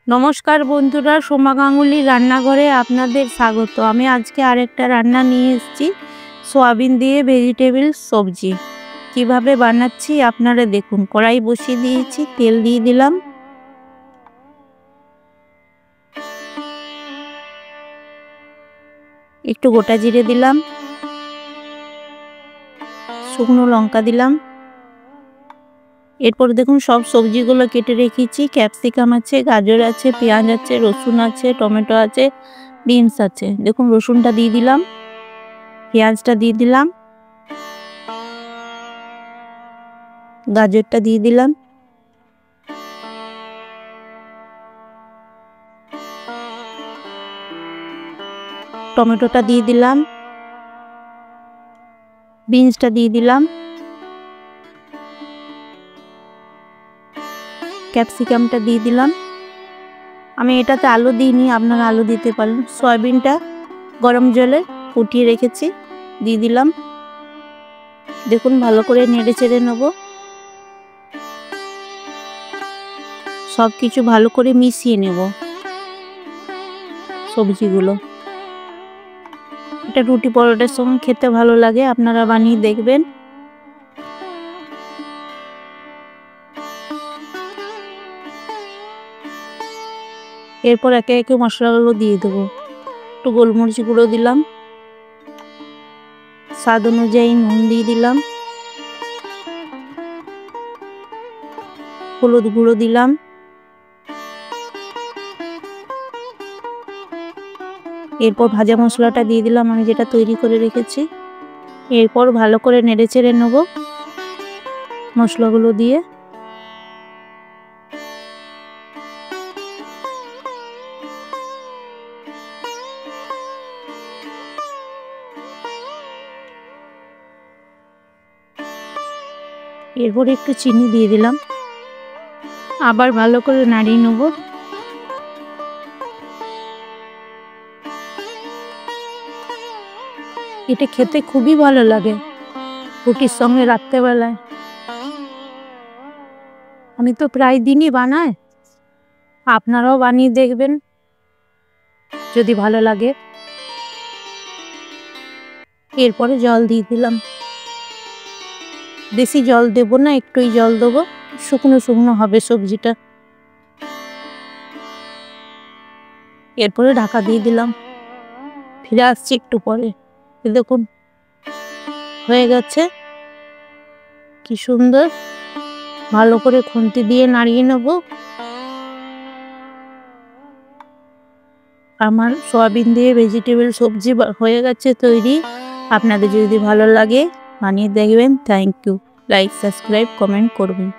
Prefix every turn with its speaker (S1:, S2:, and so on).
S1: নমস্কার বন্ধুরা, সোমা গাঙ্গুলি রান্নাঘরে আপনাদের স্বাগত। আমি আজকে আরেকটা রান্না নিয়ে এসেছি, সয়াবিন দিয়ে ভেজিটেবল সবজি। কিভাবে বানাচ্ছি আপনারা দেখুন। কড়াই বসিয়ে দিয়েছি, তেল দিয়ে দিলাম, একটু গোটা জিরে দিলাম, শুকনো লঙ্কা দিলাম। এরপর দেখুন সব সবজিগুলো কেটে রেখেছি। ক্যাপসিকাম আছে, গাজর আছে, পেঁয়াজ আছে, রসুন আছে, টমেটো আছে, বিনস আছে। দেখুন রসুনটা দিয়ে দিলাম, পেঁয়াজটা দিয়ে দিলাম, গাজরটা দিয়ে দিলাম, টমেটোটা দিয়ে দিলাম, বিনসটা দিয়ে দিলাম, ক্যাপসিকামটা দিয়ে দিলাম। আমি এটাতে আলু দিইনি, আপনারা আলু দিতে পারেন। সয়াবিনটা গরম জলে ফুটিয়ে রেখেছি, দিয়ে দিলাম। দেখুন ভালো করে নেড়ে চেড়ে নেব, সব কিছু ভালো করে মিশিয়ে নেব সবজিগুলো। এটা রুটি পরোটার সঙ্গে খেতে ভালো লাগে, আপনারা বানিয়ে দেখবেন। এরপর একে একে মশলাগুলো দিয়ে দেবো। একটু গোলমরিচ গুঁড়ো দিলাম, স্বাদ অনুযায়ী নুন দিয়ে দিলাম, হলুদ গুঁড়ো দিলাম, এরপর ভাজা মশলাটা দিয়ে দিলাম আমি যেটা তৈরি করে রেখেছি। এরপর ভালো করে নেড়ে চেড়ে নেব মশলাগুলো দিয়ে। এরপর একটু চিনি দিয়ে দিলাম, আবার ভালো করে নাড়িয়ে নেব। এটা খেতে খুবই ভালো লাগে রুটির সঙ্গে রাত্রেবেলায়। আমি তো প্রায় দিনই বানাই, আপনারাও বানিয়ে দেখবেন যদি ভালো লাগে। এরপরে জল দিয়ে দিলাম, বেশি জল দেব না, একটুই জল দেবো, শুকনো শুকনো হবে সবজিটা। এরপরে ঢাকা দিয়ে দিলাম, ফিরে আসছি একটু পরে। দেখুন হয়ে গেছে, কি সুন্দর। ভালো করে খুন্তি দিয়ে নাড়িয়ে নেব। আমার সয়াবিন দিয়ে ভেজিটেবল সবজি হয়ে গেছে তৈরি। আপনাদের যদি ভালো লাগে বানিয়ে দেখবেন। Thank you. Like, subscribe, comment করবেন।